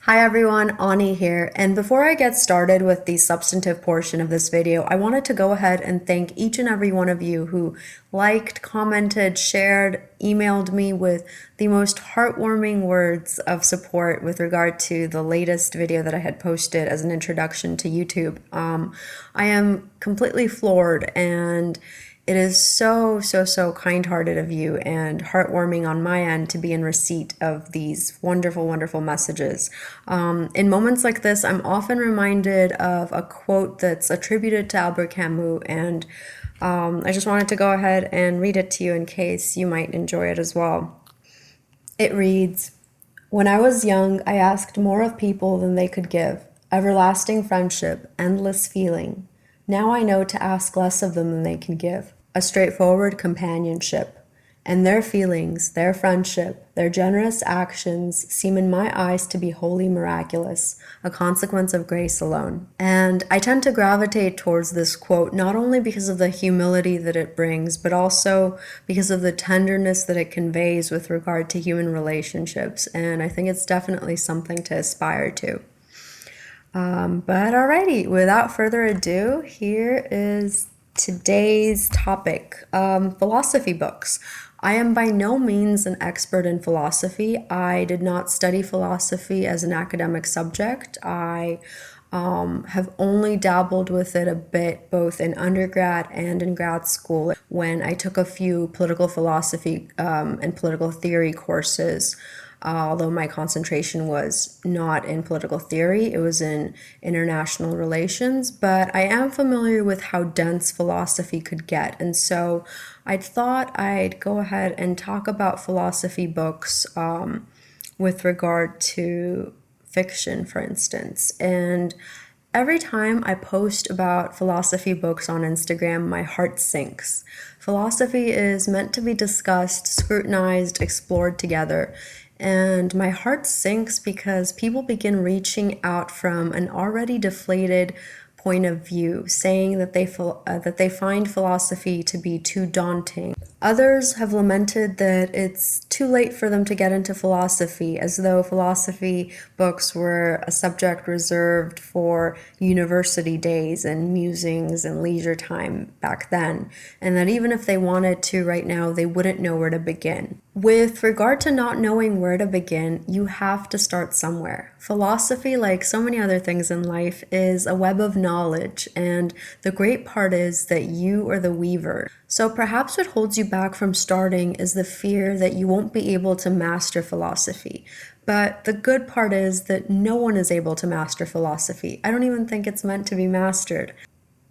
Hi everyone, Ani here, and before I get started with the substantive portion of this video, I wanted to go ahead and thank each and every one of you who liked, commented, shared, emailed me with the most heartwarming words of support with regard to the latest video that I had posted as an introduction to YouTube. I am completely floored, and it is so kind-hearted of you and heartwarming on my end to be in receipt of these wonderful messages. In moments like this, I'm often reminded of a quote that's attributed to Albert Camus, and I just wanted to go ahead and read it to you in case you might enjoy it as well. It reads, "When I was young, I asked more of people than they could give. Everlasting friendship, endless feeling. Now I know to ask less of them than they can give. A straightforward companionship. And their feelings, their friendship, their generous actions seem in my eyes to be wholly miraculous, a consequence of grace alone." And I tend to gravitate towards this quote not only because of the humility that it brings, but also because of the tenderness that it conveys with regard to human relationships. And I think it's definitely something to aspire to. But alrighty, without further ado, here is today's topic, philosophy books. I am by no means an expert in philosophy. I did not study philosophy as an academic subject. I have only dabbled with it a bit, both in undergrad and in grad school, when I took a few political philosophy and political theory courses. Although my concentration was not in political theory, it was in international relations, but I am familiar with how dense philosophy could get. And so I thought I'd go ahead and talk about philosophy books with regard to fiction, for instance. And every time I post about philosophy books on Instagram, my heart sinks. Philosophy is meant to be discussed, scrutinized, explored together. And my heart sinks because people begin reaching out from an already deflated point of view, saying that they find philosophy to be too daunting. Others have lamented that it's too late for them to get into philosophy, as though philosophy books were a subject reserved for university days and musings and leisure time back then, and that even if they wanted to right now, they wouldn't know where to begin. With regard to not knowing where to begin, you have to start somewhere. Philosophy, like so many other things in life, is a web of knowledge, and the great part is that you are the weaver. So perhaps what holds you back from starting is the fear that you won't be able to master philosophy. But the good part is that no one is able to master philosophy. I don't even think it's meant to be mastered.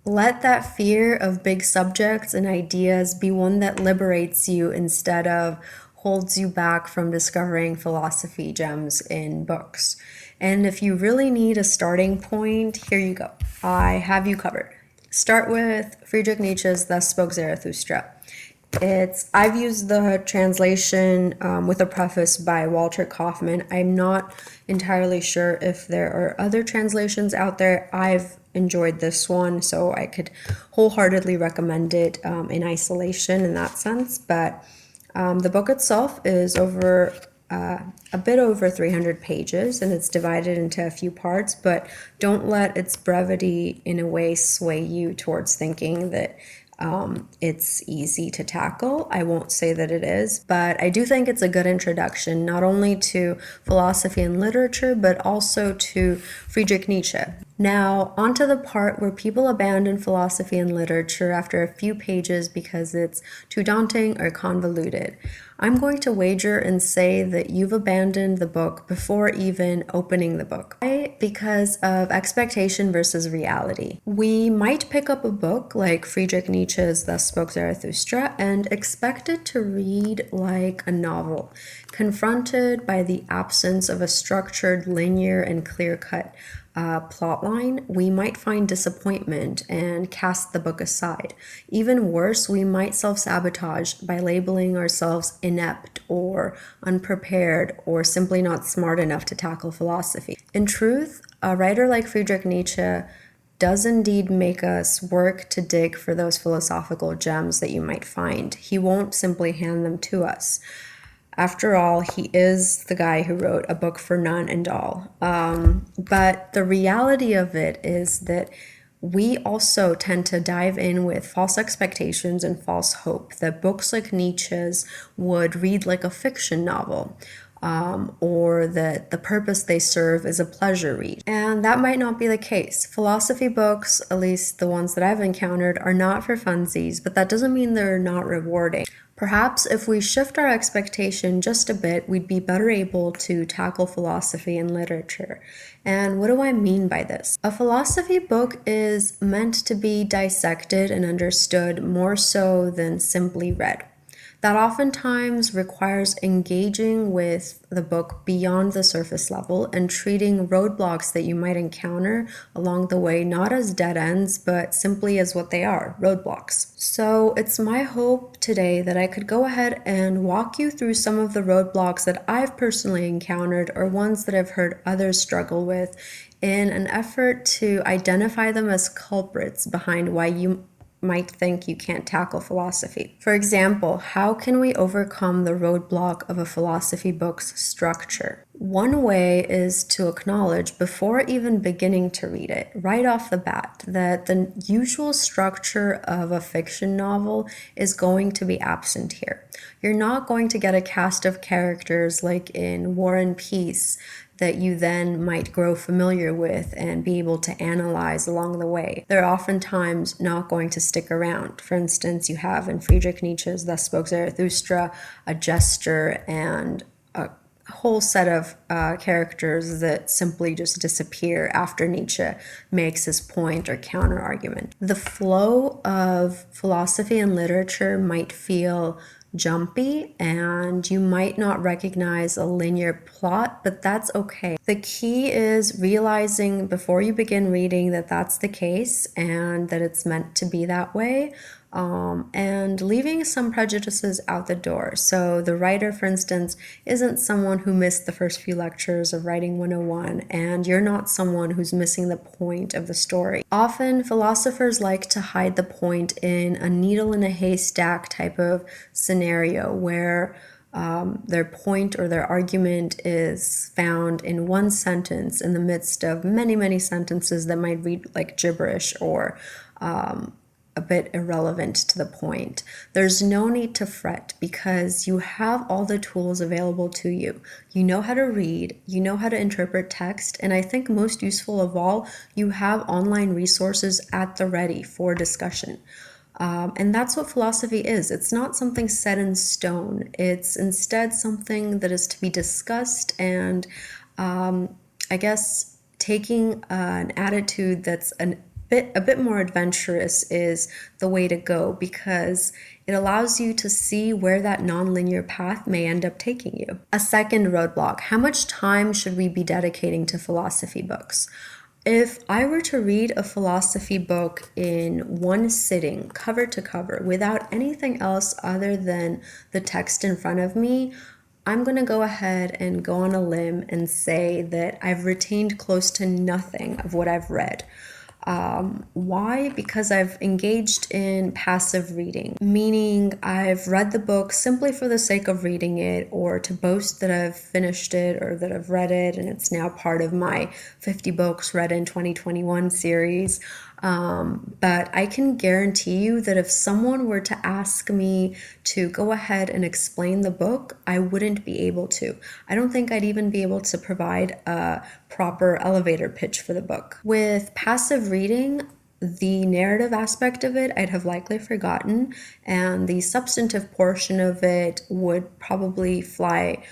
Let that fear of big subjects and ideas be one that liberates you instead of holds you back from discovering philosophy gems in books. And if you really need a starting point, here you go. I have you covered. Start with Friedrich Nietzsche's Thus Spoke Zarathustra. I've used the translation with a preface by Walter Kaufmann. I'm not entirely sure if there are other translations out there. I've enjoyed this one, so I could wholeheartedly recommend it in isolation in that sense. But the book itself is a bit over 300 pages, and it's divided into a few parts, but don't let its brevity in a way sway you towards thinking that it's easy to tackle. I won't say that it is, but I do think it's a good introduction, not only to philosophy and literature, but also to Friedrich Nietzsche. Now, onto the part where people abandon philosophy and literature after a few pages because it's too daunting or convoluted. I'm going to wager and say that you've abandoned the book before even opening the book. Why? Because of expectation versus reality. We might pick up a book like Friedrich Nietzsche's Thus Spoke Zarathustra and expect it to read like a novel, confronted by the absence of a structured, linear, and clear-cut plotline. We might find disappointment and cast the book aside. Even worse, we might self-sabotage by labeling ourselves inept or unprepared or simply not smart enough to tackle philosophy. In truth, a writer like Friedrich Nietzsche does indeed make us work to dig for those philosophical gems that you might find. He won't simply hand them to us. After all, he is the guy who wrote A Book for None and All. But the reality of it is that we also tend to dive in with false expectations and false hope that books like Nietzsche's would read like a fiction novel. Or that the purpose they serve is a pleasure read. And that might not be the case. Philosophy books, at least the ones that I've encountered, are not for funsies, but that doesn't mean they're not rewarding. Perhaps if we shift our expectation just a bit, we'd be better able to tackle philosophy and literature. And what do I mean by this? A philosophy book is meant to be dissected and understood more so than simply read. That oftentimes requires engaging with the book beyond the surface level and treating roadblocks that you might encounter along the way not as dead ends, but simply as what they are, roadblocks. So it's my hope today that I could go ahead and walk you through some of the roadblocks that I've personally encountered or ones that I've heard others struggle with in an effort to identify them as culprits behind why you might think you can't tackle philosophy. For example, how can we overcome the roadblock of a philosophy book's structure? One way is to acknowledge before even beginning to read it, right off the bat, that the usual structure of a fiction novel is going to be absent here. You're not going to get a cast of characters like in War and Peace that you then might grow familiar with and be able to analyze along the way. They're oftentimes not going to stick around. For instance, you have in Friedrich Nietzsche's Thus Spoke Zarathustra, a jester and a whole set of characters that simply just disappear after Nietzsche makes his point or counter argument. The flow of philosophy and literature might feel jumpy and you might not recognize a linear plot, but that's okay. The key is realizing before you begin reading that that's the case and that it's meant to be that way. And leaving some prejudices out the door. So the writer, for instance, isn't someone who missed the first few lectures of Writing 101, and you're not someone who's missing the point of the story. Often, philosophers like to hide the point in a needle in a haystack type of scenario where their point or their argument is found in one sentence in the midst of many, many sentences that might read like gibberish or a bit irrelevant to the point. There's no need to fret because you have all the tools available to you. You know how to read, you know how to interpret text, and I think most useful of all, you have online resources at the ready for discussion. And that's what philosophy is. It's not something set in stone. It's instead something that is to be discussed and I guess taking an attitude that's a bit more adventurous is the way to go because it allows you to see where that nonlinear path may end up taking you. A second roadblock, how much time should we be dedicating to philosophy books? If I were to read a philosophy book in one sitting, cover to cover, without anything else other than the text in front of me, I'm going to go ahead and go on a limb and say that I've retained close to nothing of what I've read. Why? Because I've engaged in passive reading, meaning I've read the book simply for the sake of reading it or to boast that I've finished it or that I've read it and it's now part of my 50 books read in 2021 series. But I can guarantee you that if someone were to ask me to go ahead and explain the book, I wouldn't be able to. I don't think I'd even be able to provide a proper elevator pitch for the book. With passive reading, the narrative aspect of it I'd have likely forgotten, and the substantive portion of it would probably fly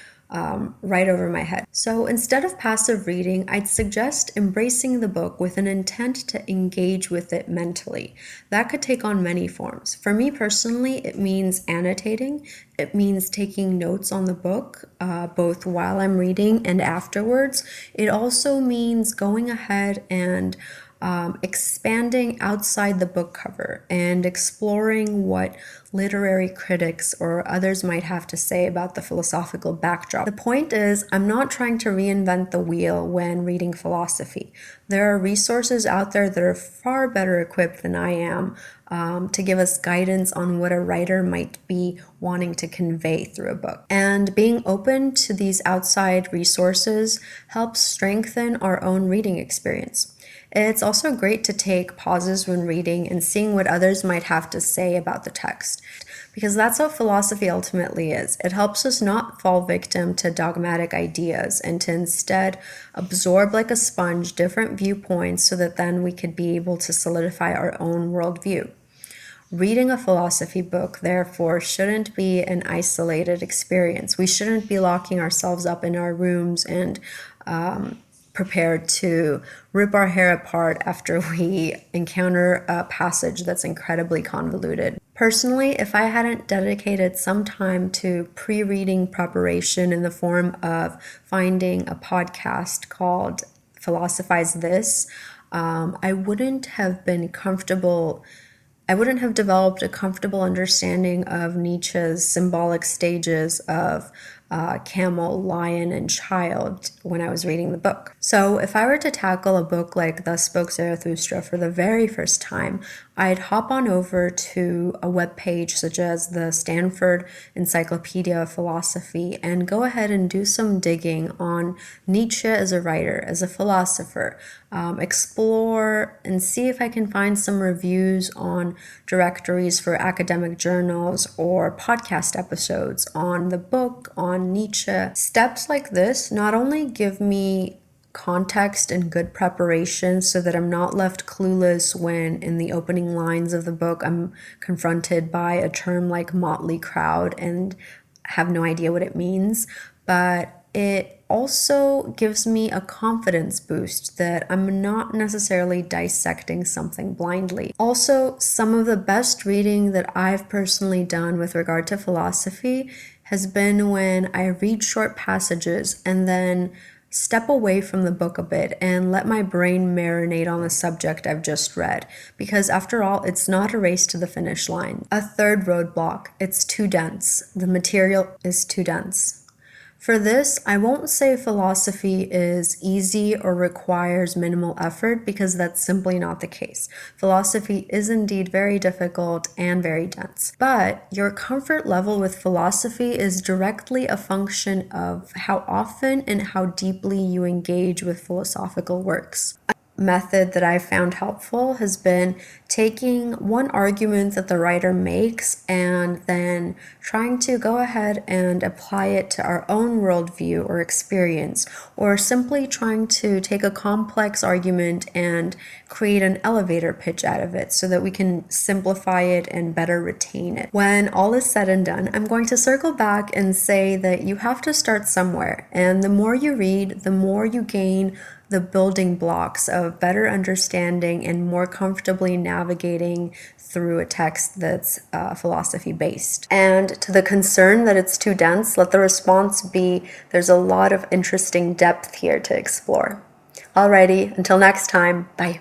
right over my head. So instead of passive reading, I'd suggest embracing the book with an intent to engage with it mentally. That could take on many forms. For me personally, it means annotating. It means taking notes on the book, both while I'm reading and afterwards. It also means going ahead and expanding outside the book cover and exploring what literary critics or others might have to say about the philosophical backdrop. The point is, I'm not trying to reinvent the wheel when reading philosophy. There are resources out there that are far better equipped than I am to give us guidance on what a writer might be wanting to convey through a book. And being open to these outside resources helps strengthen our own reading experience. It's also great to take pauses when reading and seeing what others might have to say about the text, because that's what philosophy ultimately is. It helps us not fall victim to dogmatic ideas and to instead absorb like a sponge different viewpoints so that then we could be able to solidify our own worldview. Reading a philosophy book, therefore, shouldn't be an isolated experience. We shouldn't be locking ourselves up in our rooms and prepared to rip our hair apart after we encounter a passage that's incredibly convoluted. Personally, if I hadn't dedicated some time to pre-reading preparation in the form of finding a podcast called Philosophize This, I wouldn't have developed a comfortable understanding of Nietzsche's symbolic stages of camel, lion, and child when I was reading the book. So if I were to tackle a book like Thus Spoke Zarathustra for the very first time, I'd hop on over to a web page such as the Stanford Encyclopedia of Philosophy and go ahead and do some digging on Nietzsche as a writer, as a philosopher, explore and see if I can find some reviews on directories for academic journals or podcast episodes on the book, on Nietzsche. Steps like this not only give me context and good preparation so that I'm not left clueless when in the opening lines of the book I'm confronted by a term like motley crowd and have no idea what it means, but it also gives me a confidence boost that I'm not necessarily dissecting something blindly. Also, some of the best reading that I've personally done with regard to philosophy has been when I read short passages and then step away from the book a bit and let my brain marinate on the subject I've just read, because after all, it's not a race to the finish line. A third roadblock: it's too dense. The material is too dense. For this, I won't say philosophy is easy or requires minimal effort, because that's simply not the case. Philosophy is indeed very difficult and very dense. But your comfort level with philosophy is directly a function of how often and how deeply you engage with philosophical works. Method that I found helpful has been taking one argument that the writer makes and then trying to go ahead and apply it to our own worldview or experience, or simply trying to take a complex argument and create an elevator pitch out of it so that we can simplify it and better retain it. When all is said and done, I'm going to circle back and say that you have to start somewhere, and the more you read, the more you gain the building blocks of better understanding and more comfortably navigating through a text that's philosophy-based. And to the concern that it's too dense, let the response be, there's a lot of interesting depth here to explore. Alrighty, until next time, bye.